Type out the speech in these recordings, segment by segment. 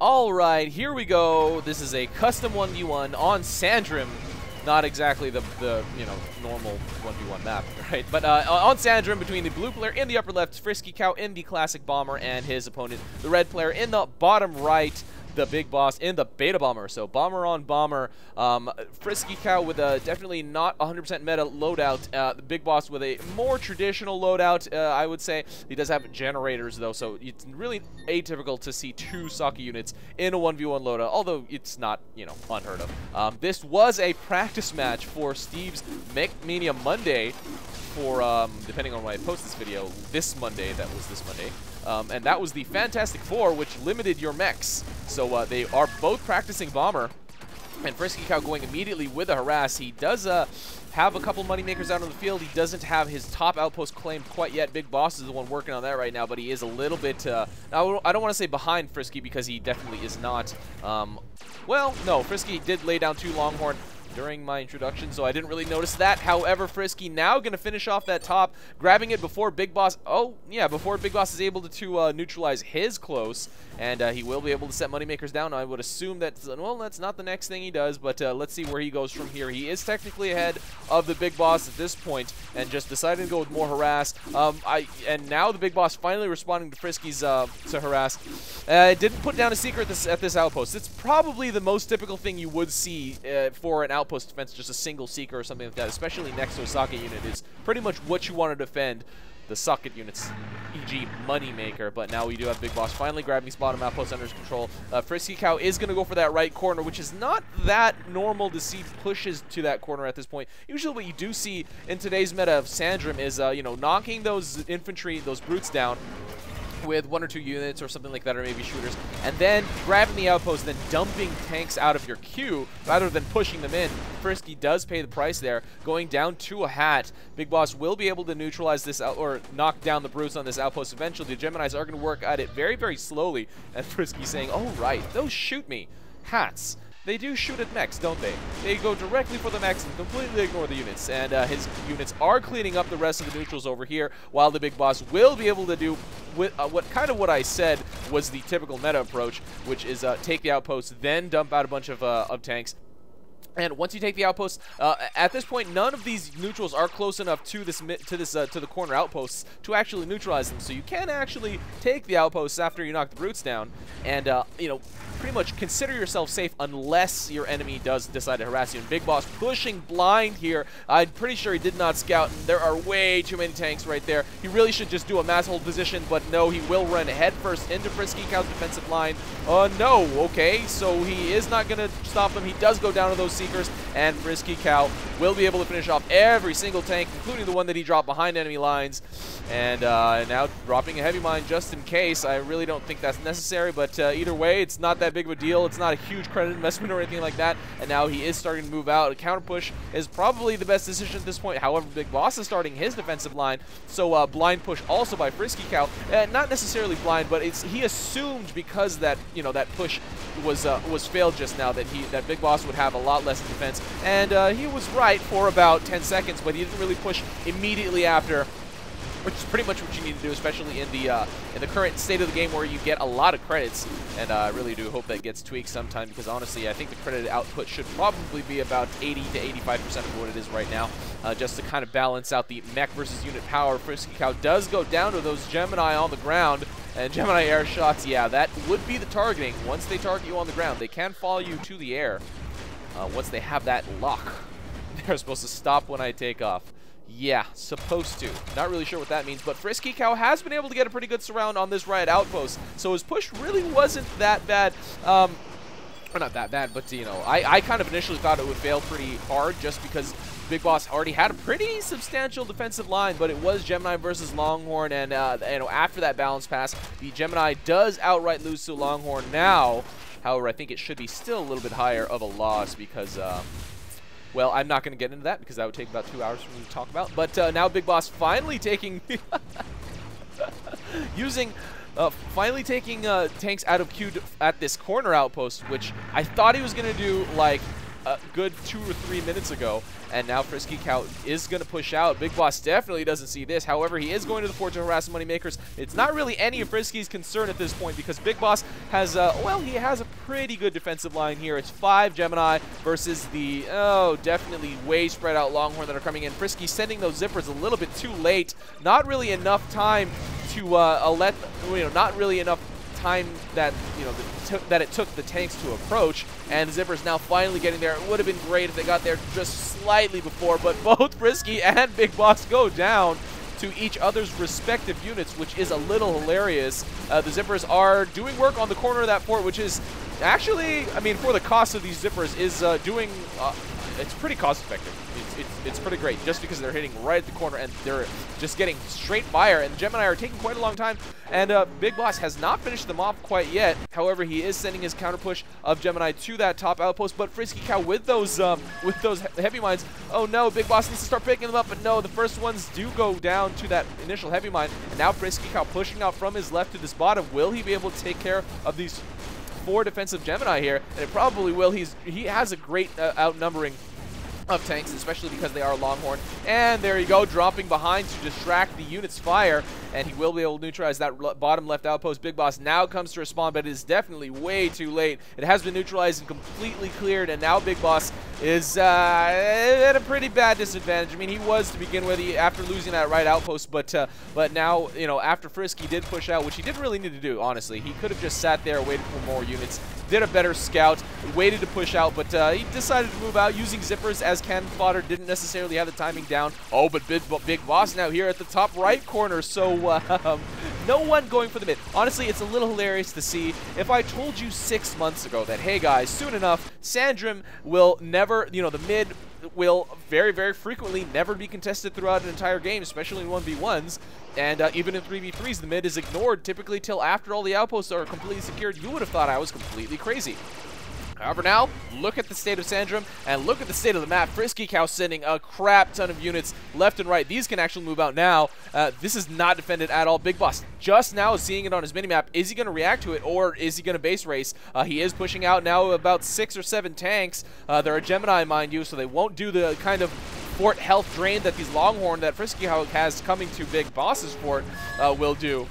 Alright, here we go. This is a custom 1v1 on Sandrim. Not exactly the normal 1v1 map, right? But on Sandrim, between the blue player in the upper left, FriskyCow in the classic bomber, and his opponent, the red player in the bottom right, the big boss in the beta bomber. So bomber on bomber. FriskyCow with a definitely not 100% meta loadout. The big boss with a more traditional loadout, I would say. He does have generators though, so it's really atypical to see two Saki units in a 1v1 loadout, although it's not, unheard of. This was a practice match for Steve's Mania Monday for, depending on when I post this video, this Monday, that was this Monday. And that was the Fantastic Four, which limited your mechs. So they are both practicing bomber, and FriskyCow going immediately with a harass. He does have a couple moneymakers out on the field. He doesn't have his top outpost claimed quite yet. Big Boss is the one working on that right now, but he is a little bit, I don't want to say behind Frisky, because he definitely is not. Well, no, Frisky did lay down 2 Longhorn during my introduction, so I didn't really notice that. However, Frisky now going to finish off that top, grabbing it before Big Boss, before Big Boss is able to neutralize his close, and he will be able to set moneymakers down. I would assume that, well, that's not the next thing he does, but let's see where he goes from here. He is technically ahead of the Big Boss at this point, and just decided to go with more harass. And now the Big Boss finally responding to Frisky's to harass. Didn't put down a secret at this outpost. It's probably the most typical thing you would see for an outpost defense, just a single seeker or something like that, especially next to a socket unit, is pretty much what you want to defend the socket units, e.g. Moneymaker. But now we do have Big Boss finally grabbing his bottom outpost under his control. FriskyCow is going to go for that right corner, which is not that normal to see pushes to that corner at this point. Usually what you do see in today's meta of Sandrim is, knocking those infantry, those brutes down with 1 or 2 units or something like that, or maybe shooters, and then grabbing the outpost, then dumping tanks out of your queue rather than pushing them in. Frisky does pay the price there, going down to a hat. Big Boss will be able to neutralize this out, or knock down the brutes on this outpost eventually. The Geminis are going to work at it very, very slowly, and Frisky saying, oh right, those shoot me. Hats. They do shoot at mechs, don't they? They go directly for the mechs and completely ignore the units. And his units are cleaning up the rest of the neutrals over here, while the Big Boss will be able to do what I said was the typical meta approach, which is take the outpost, then dump out a bunch of tanks. And once you take the outpost, at this point, none of these neutrals are close enough to the corner outposts to actually neutralize them. So you can actually take the outposts after you knock the brutes down, and pretty much consider yourself safe unless your enemy does decide to harass you. And Big Boss pushing blind here. I'm pretty sure he did not scout, and there are way too many tanks right there. He really should just do a mass hold position, but no, he will run headfirst into FriskyCow's defensive line. No, okay, so he is not going to stop them. He does go down to those Seekers, and FriskyCow will be able to finish off every single tank, including the one that he dropped behind enemy lines. And now dropping a heavy mine just in case. I really don't think that's necessary, but either way, it's not that big of a deal. It's not a huge credit investment or anything like that. And now he is starting to move out. A counter push is probably the best decision at this point. However, Big Boss is starting his defensive line, so blind push also by FriskyCow. Not necessarily blind, but he assumed, because that that push was failed just now, that Big Boss would have a lot less defense, and he was right for about 10 seconds, but he didn't really push immediately after, which is pretty much what you need to do, especially in the current state of the game where you get a lot of credits. And I really do hope that gets tweaked sometime, because honestly, I think the credit output should probably be about 80 to 85% of what it is right now, just to kind of balance out the mech versus unit power. FriskyCow does go down to those Gemini on the ground, and Gemini air shots, yeah, that would be the targeting. Once they target you on the ground, they can follow you to the air. Once they have that lock, they're supposed to stop when I take off. Yeah, supposed to. Not really sure what that means, but FriskyCow has been able to get a pretty good surround on this right outpost, so his push really wasn't that bad. Or not that bad, but, I kind of initially thought it would fail pretty hard just because Big Boss already had a pretty substantial defensive line, but it was Gemini versus Longhorn, and, after that balance pass, the Gemini does outright lose to Longhorn now. However, I think it should be still a little bit higher of a loss because, well, I'm not going to get into that because that would take about 2 hours for me to talk about. But now Big Boss finally taking finally taking tanks out of queue at this corner outpost, which I thought he was going to do like a good 2 or 3 minutes ago. And now FriskyCow is going to push out. Big Boss definitely doesn't see this. However, he is going to the fort to harass the Moneymakers. It's not really any of Frisky's concern at this point because Big Boss has, well, he has a pretty good defensive line here. It's 5 Gemini versus the, definitely way spread out Longhorn that are coming in. Frisky sending those zippers a little bit too late. Not really enough time to not really enough time that that it took the tanks to approach, and the zippers now finally getting there. It would have been great if they got there just slightly before, but both Frisky and Big Boss go down to each other's respective units, which is a little hilarious. The zippers are doing work on the corner of that fort, which is actually, I mean, for the cost of these zippers, is doing. It's pretty cost effective. It's pretty great just because they're hitting right at the corner and they're just getting straight fire, and the Gemini are taking quite a long time, and Big Boss has not finished them off quite yet. However, he is sending his counter push of Gemini to that top outpost, but FriskyCow with those heavy mines. Oh no, Big Boss needs to start picking them up, but no, the first ones do go down to that initial heavy mine, and now FriskyCow pushing out from his left to this bottom. Will he be able to take care of these 4 defensive Gemini here? And it probably will. He has a great outnumbering of tanks, especially because they are Longhorn. And there you go, dropping behind to distract the unit's fire, and he will be able to neutralize that bottom left outpost. Big Boss now comes to respond, but it is definitely way too late. It has been neutralized and completely cleared, and now Big Boss is at a pretty bad disadvantage. I mean, he was to begin with after losing that right outpost, but now, after Frisky did push out, which he didn't really need to do, honestly. He could have just sat there, waited for more units, did a better scout, waited to push out, but he decided to move out using zippers as cannon fodder. Didn't necessarily have the timing down. Oh, but Big Boss now here at the top right corner, so no one going for the mid. Honestly, it's a little hilarious to see. If I told you 6 months ago that, hey guys, soon enough, Sandrim will never, the mid will very, very frequently never be contested throughout an entire game, especially in 1v1s, and even in 3v3s, the mid is ignored typically till after all the outposts are completely secured. You would have thought I was completely crazy. However, now, look at the state of Sandrim, and look at the state of the map. FriskyCow sending a crap ton of units left and right. These can actually move out now. This is not defended at all. Big Boss just now seeing it on his minimap. Is he going to react to it, or is he going to base race? He is pushing out now about 6 or 7 tanks. They're a Gemini, mind you, so they won't do the kind of fort health drain that these Longhorn that FriskyCow has coming to Big Boss's fort will do.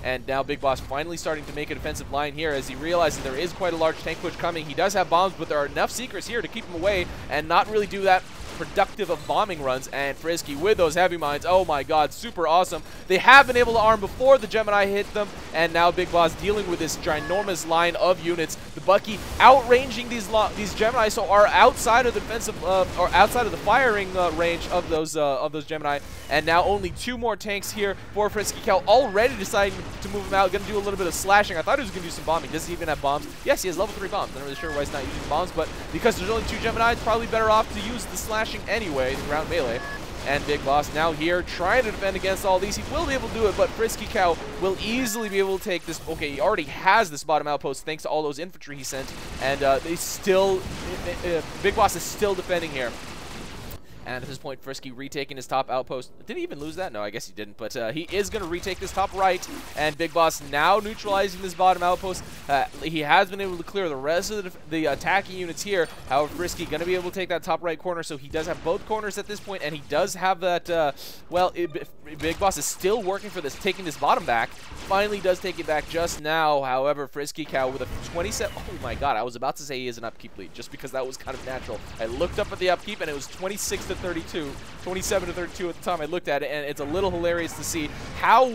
And now Big Boss finally starting to make a defensive line here as he realizes there is quite a large tank push coming. He does have bombs, but there are enough Seekers here to keep him away and not really do that productive of bombing runs. And Frisky with those heavy mines, oh my god, super awesome. They have been able to arm before the Gemini hit them, and now Big Boss dealing with this ginormous line of units. The Bucky outranging these Gemini, so are outside of the defensive or outside of the firing range of those Gemini. And now only 2 more tanks here for FriskyCow, already deciding to move him out. Going to do a little bit of slashing. I thought he was going to do some bombing. Does he even have bombs? Yes, he has level 3 bombs. I'm not really sure why he's not using bombs, but because there's only 2 Gemini, it's probably better off to use the slashing anyway, the ground melee. And Big Boss now here trying to defend against all these. He will be able to do it, but FriskyCow will easily be able to take this. Okay, he already has this bottom outpost thanks to all those infantry he sent, and they still, Big Boss is still defending here. And at this point, Frisky retaking his top outpost. Did he even lose that? No, I guess he didn't. But he is going to retake this top right. And Big Boss now neutralizing this bottom outpost. He has been able to clear the rest of the attacking units here. However, Frisky going to be able to take that top right corner. So he does have both corners at this point. And he does have that, Big Boss is still working for this, taking this bottom back. Finally does take it back just now. However, FriskyCow with a 27. Oh my god, I was about to say he is an upkeep lead just because that was kind of natural. I looked up at the upkeep and it was 26 to 32, 27 to 32 at the time I looked at it, and it's a little hilarious to see how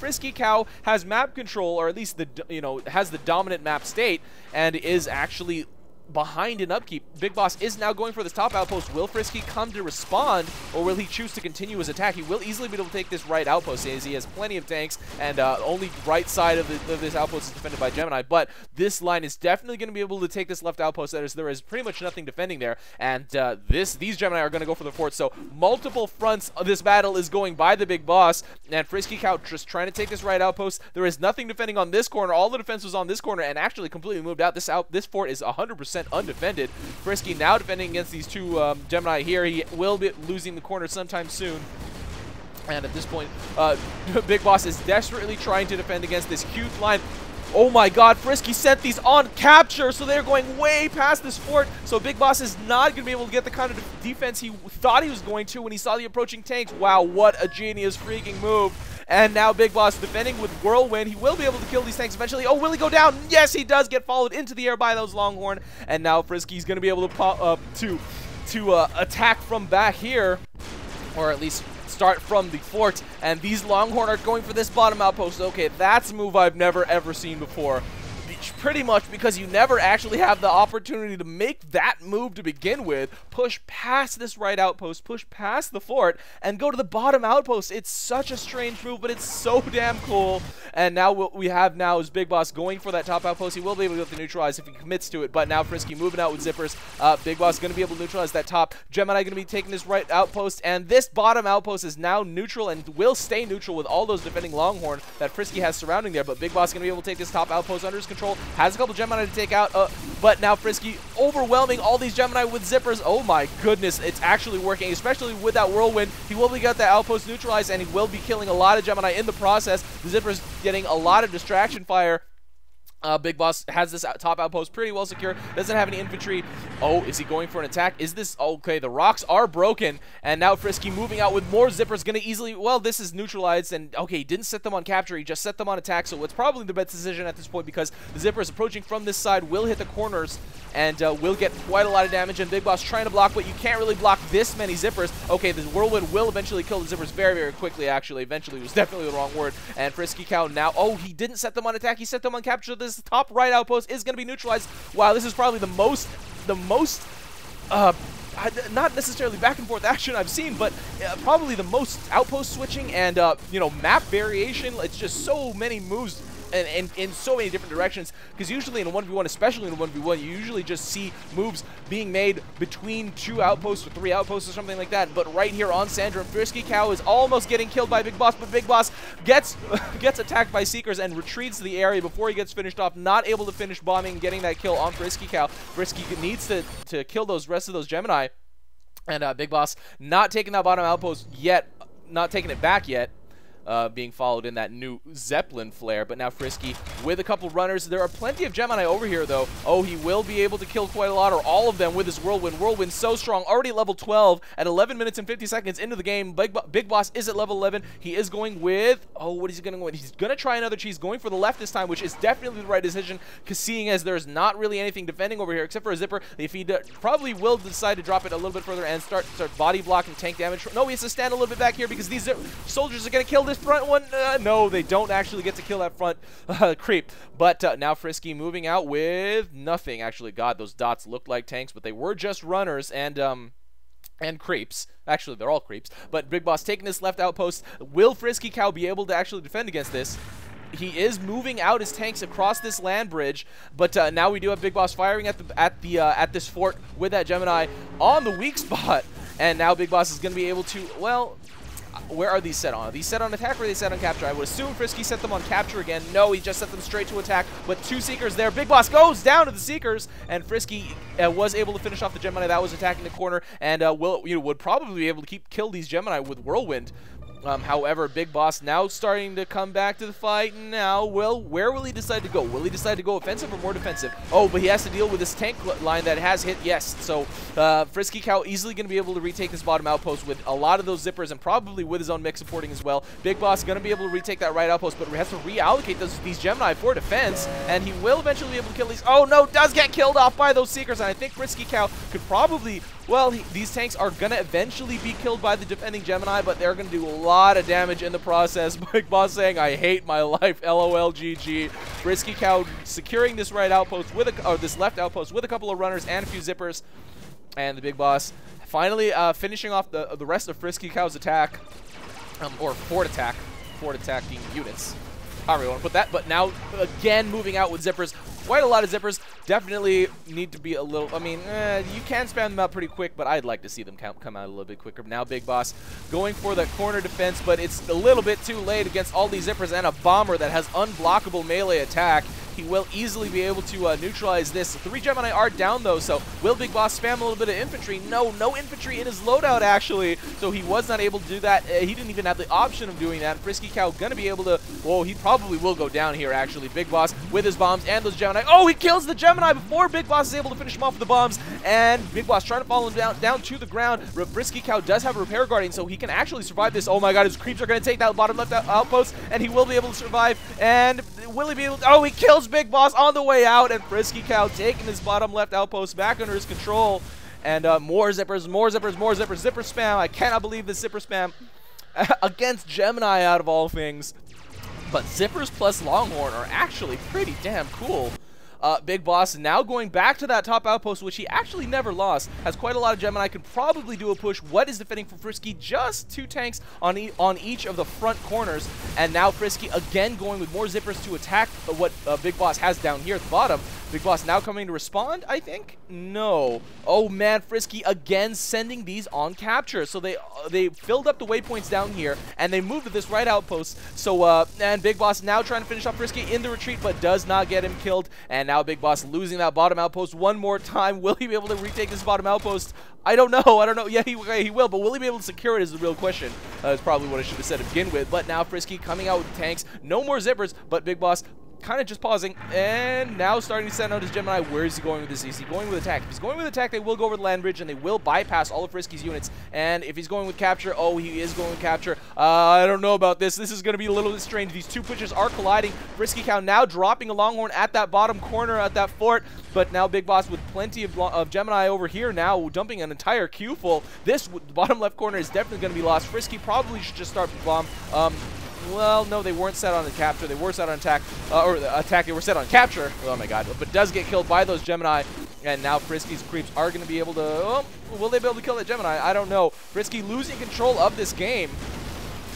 FriskyCow has map control, or at least has the dominant map state, and is actually behind in upkeep. Big Boss is now going for this top outpost. Will Frisky come to respond, or will he choose to continue his attack? He will easily be able to take this right outpost as he has plenty of tanks, and only right side of this outpost is defended by Gemini, but this line is definitely going to be able to take this left outpost. There is pretty much nothing defending there, and these Gemini are going to go for the fort, so multiple fronts of this battle is going by the Big Boss, and FriskyCow just trying to take this right outpost. There is nothing defending on this corner. All the defense was on this corner and actually completely moved out. This fort is 100% undefended. Frisky now defending against these 2 Gemini here. He will be losing the corner sometime soon. And at this point, Big Boss is desperately trying to defend against this huge line. Oh my god, Frisky sent these on capture, so they're going way past this fort. So Big Boss is not going to be able to get the kind of defense he thought he was going to when he saw the approaching tanks. Wow, what a genius freaking move. And now Big Boss defending with Whirlwind. He will be able to kill these tanks eventually. Oh, will he go down? Yes, he does get followed into the air by those Longhorn. And now Frisky's going to be able to pop up to attack from back here, or at least start from the fort. And these Longhorn are going for this bottom outpost. Okay, that's a move I've never ever seen before. Pretty much because you never actually have the opportunity to make that move to begin with. Push past this right outpost, push past the fort, and go to the bottom outpost. It's such a strange move, but it's so damn cool. And now what we have now is Big Boss going for that top outpost. He will be able to get the neutralize if he commits to it, but now Frisky moving out with zippers. Big Boss going to be able to neutralize that top. Gemini going to be taking this right outpost, and this bottom outpost is now neutral and will stay neutral with all those defending Longhorn that Frisky has surrounding there. But Big Boss going to be able to take this top outpost under his control. Has a couple Gemini to take out, but now Frisky overwhelming all these Gemini with zippers. Oh my goodness, it's actually working, especially with that Whirlwind. He will be got that outpost neutralized, and he will be killing a lot of Gemini in the process. The zippers getting a lot of distraction fire. Big Boss has this top outpost pretty well secure. Doesn't have any infantry. Oh, is he going for an attack? Is this okay? The rocks are broken, and now Frisky moving out with more zippers. Gonna easily. Well, this is neutralized, and okay, he didn't set them on capture. He just set them on attack. So it's probably the best decision at this point because the zippers approaching from this side will hit the corners and will get quite a lot of damage. And Big Boss trying to block, but you can't really block this many zippers. Okay, the Whirlwind will eventually kill the zippers very, very quickly. Actually, eventually was definitely the wrong word. And FriskyCow now. Oh, he didn't set them on attack. He set them on capture. This top right outpost is going to be neutralized. Wow, this is probably the most not necessarily back and forth action I've seen, but probably the most outpost switching and you know, map variation. It's just so many moves and in so many different directions, because usually in a 1v1, especially in a 1v1, you usually just see moves being made between 2 outposts or 3 outposts or something like that. But right here on Sandrim, FriskyCow is almost getting killed by Big Boss, but Big Boss gets attacked by Seekers and retreats to the area before he gets finished off, not able to finish bombing and getting that kill on FriskyCow. Frisky needs to kill those rest of those Gemini, and Big Boss not taking that bottom outpost yet, not taking it back yet. Being followed in that new Zeppelin flare, but now Frisky with a couple runners. There are plenty of Gemini over here, though. Oh, he will be able to kill quite a lot, or all of them, with his Whirlwind. Whirlwind so strong, already level 12 at 11 minutes and 50 seconds into the game. Big Boss is at level 11. He is going with, oh, what is he going to go with? He's going to try another cheese, going for the left this time, which is definitely the right decision, because seeing as there's not really anything defending over here except for a zipper, if he probably will decide to drop it a little bit further and start body blocking tank damage. No, he has to stand a little bit back here because these soldiers are going to kill this front one. No, they don't actually get to kill that front creep. But now Frisky moving out with nothing. Actually, God, those dots looked like tanks, but they were just runners and creeps. Actually, they're all creeps. But Big Boss taking this left outpost. Will FriskyCow be able to actually defend against this? He is moving out his tanks across this land bridge, but now we do have Big Boss firing at this fort with that Gemini on the weak spot. And now Big Boss is going to be able to, well, where are these set on? Are these set on attack or are they set on capture? I would assume Frisky set them on capture again. No, he just set them straight to attack, but 2 Seekers there. Big Boss goes down to the Seekers, and Frisky was able to finish off the Gemini that was attacking the corner, and would probably be able to kill these Gemini with Whirlwind. However, Big Boss now starting to come back to the fight now. Where will he decide to go? Will he decide to go offensive or more defensive? Oh, but he has to deal with this tank line that has hit, yes. So FriskyCow easily going to be able to retake this bottom outpost with a lot of those zippers and probably with his own mech supporting as well. Big Boss going to be able to retake that right outpost, but we have to reallocate these Gemini for defense, and he will eventually be able to kill these. Oh no, does get killed off by those Seekers, and I think FriskyCow could probably, well, these tanks are going to eventually be killed by the defending Gemini, but they're going to do a lot of damage in the process. Big Boss saying, I hate my life, LOL GG. FriskyCow securing this right outpost with this left outpost with a couple of runners and a few zippers. And the Big Boss finally finishing off the rest of FriskyCow's attack, or fort attacking units. However you want to put that, but now again moving out with zippers. Quite a lot of zippers. Definitely need to be a little, I mean, you can spam them out pretty quick, but I'd like to see them come out a little bit quicker. Now Big Boss going for the corner defense, but it's a little bit too late against all these zippers and a bomber that has unblockable melee attack. He will easily be able to neutralize this. 3 Gemini are down though, so will Big Boss spam a little bit of infantry? No infantry in his loadout actually, so he was not able to do that. He didn't even have the option of doing that. FriskyCow gonna be able to, well, he probably will go down here actually. Big Boss with his bombs and those Gemini. Oh, he kills the Gemini before Big Boss is able to finish him off with the bombs, and Big Boss trying to follow him down to the ground. FriskyCow does have a repair guardian, so he can actually survive this. Oh my god, his creeps are gonna take that bottom left outpost, and he will be able to survive. And will he be able to, oh, he kills Big Boss on the way out, and FriskyCow taking his bottom left outpost back under his control. And more zippers. Zipper spam. I cannot believe this zipper spam against Gemini out of all things. But zippers plus Longhorn are actually pretty damn cool. Big Boss now going back to that top outpost, which he actually never lost. Has quite a lot of Gemini, could probably do a push. What is defending for Frisky? Just 2 tanks on each of the front corners. And now Frisky again going with more zippers to attack what Big Boss has down here at the bottom. Big Boss now coming to respond, I think? No. Oh man, Frisky again sending these on capture. So they filled up the waypoints down here, and they moved to this right outpost. So, and Big Boss now trying to finish off Frisky in the retreat, but does not get him killed. And now Big Boss losing that bottom outpost one more time. Will he be able to retake this bottom outpost? I don't know. Yeah, he will, but will he be able to secure it is the real question. That's probably what I should have said to begin with. But now Frisky coming out with tanks. No more zippers, but Big Boss kind of just pausing, and now starting to send out his Gemini. Where is he going with this? Is he going with attack? If he's going with attack, they will go over the land bridge, and they will bypass all of Frisky's units. And if he's going with capture, oh, he is going with capture. I don't know about this. This is going to be a little bit strange. These 2 pushers are colliding. FriskyCow now dropping a Longhorn at that bottom corner at that fort, but now Big Boss with plenty of Gemini over here now, dumping an entire queue full. This bottom left corner is definitely going to be lost. Frisky probably should just start bomb. Well, no, they weren't set on the capture. They were set on attack, or the attack. They were set on capture. Oh my god! But does get killed by those Gemini, and now Frisky's creeps are going to be able to. Oh, will they be able to kill that Gemini? I don't know. Frisky losing control of this game,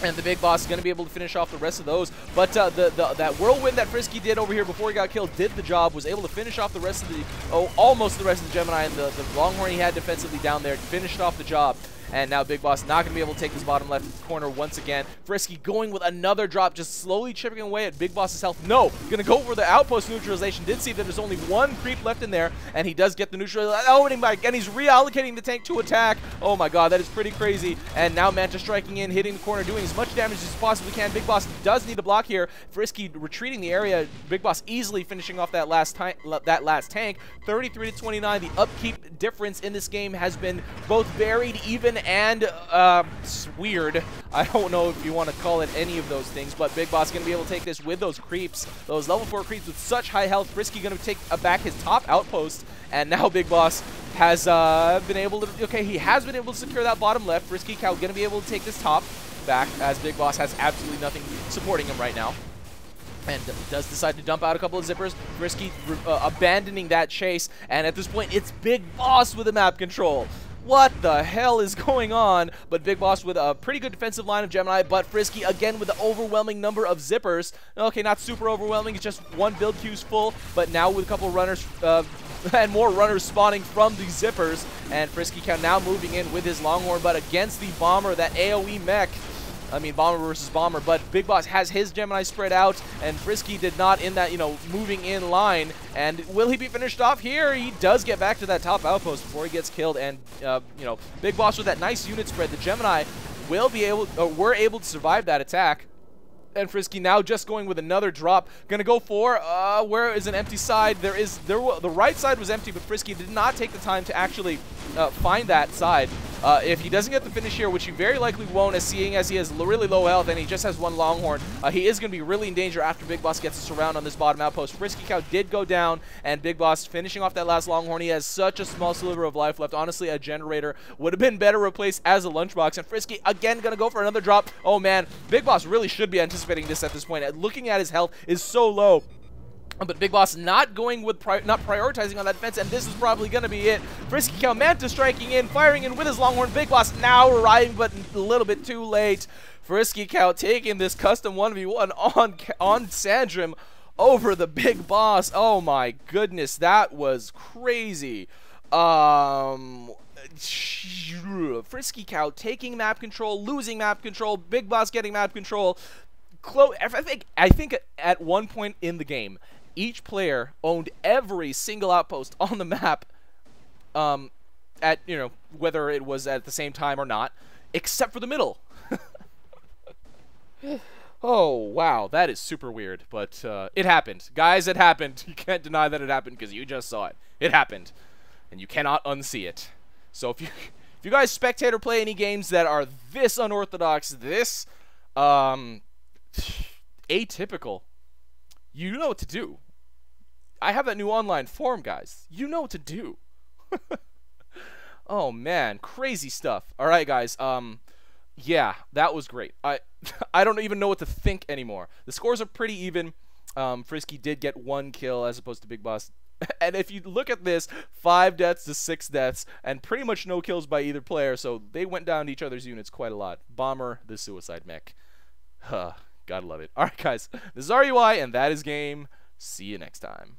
and the Big Boss is going to be able to finish off the rest of those. But that whirlwind that Frisky did over here before he got killed did the job. Was able to finish off the rest of the almost the rest of the Gemini, and the Longhorn he had defensively down there finished off the job. And now Big Boss not going to be able to take this bottom left corner once again. Frisky going with another drop, just slowly chipping away at Big Boss's health. No, going to go for the outpost neutralization. Did see that there's only 1 creep left in there, and he does get the neutralization. Oh, and he's reallocating the tank to attack. Oh my god, that is pretty crazy. And now Manta striking in, hitting the corner, doing as much damage as he possibly can. Big Boss does need a block here. Frisky retreating the area. Big Boss easily finishing off that last tank. 33 to 29. The upkeep difference in this game has been both varied, even, and weird. I don't know if you want to call it any of those things, but Big Boss going to be able to take this with those creeps, those level 4 creeps with such high health. Frisky going to take back his top outpost, and now Big Boss has been able to, okay, he has been able to secure that bottom left. FriskyCow going to be able to take this top back, as Big Boss has absolutely nothing supporting him right now. And does decide to dump out a couple of zippers. Frisky abandoning that chase, and at this point, it's Big Boss with the map control. What the hell is going on? But Big Boss with a pretty good defensive line of Gemini, but Frisky again with the overwhelming number of zippers. Okay, not super overwhelming, it's just 1 build queue's full, but now with a couple of runners and more runners spawning from the zippers. And FriskyCow now moving in with his Longhorn, but against the Bomber, that AoE mech. I mean, Bomber versus Bomber, but Big Boss has his Gemini spread out, and Frisky did not in that, moving in line. And will he be finished off here? He does get back to that top outpost before he gets killed, and, Big Boss with that nice unit spread. The Gemini will be able, were able to survive that attack. And Frisky now just going with another drop. Gonna go for, where is an empty side? The right side was empty, but Frisky did not take the time to actually find that side. If he doesn't get the finish here, which he very likely won't, seeing as he has really low health and he just has 1 Longhorn, he is going to be really in danger after Big Boss gets a surround on this bottom outpost. FriskyCow did go down, and Big Boss finishing off that last Longhorn. He has such a small sliver of life left. Honestly, a generator would have been better replaced as a lunchbox. And Frisky again going to go for another drop. Oh man, Big Boss really should be anticipating this at this point. Looking at his health is so low. But Big Boss not going with, not prioritizing on that defense, and this is probably going to be it. FriskyCow Manta striking in, firing in with his Longhorn. Big Boss now arriving, but a little bit too late. FriskyCow taking this custom 1v1 on Sandrim over the Big Boss. Oh my goodness, that was crazy. FriskyCow taking map control, losing map control, Big Boss getting map control. I think at one point in the game, each player owned every single outpost on the map, at, you know, whether it was at the same time or not, except for the middle. Oh, wow, that is super weird, but it happened. Guys, it happened. You can't deny that it happened because you just saw it. It happened, and you cannot unsee it. So if you guys spectate or play any games that are this unorthodox, this atypical, you know what to do. I have that new online forum, guys. You know what to do. Oh, man, crazy stuff. All right, guys, yeah, that was great. I don't even know what to think anymore. The scores are pretty even. Frisky did get 1 kill as opposed to Big Boss. And if you look at this, 5 deaths to 6 deaths, and pretty much no kills by either player, so they went down to each other's units quite a lot. Bomber, the suicide mech. Huh, gotta love it. Alright, guys, this is RUI, and that is game. See you next time.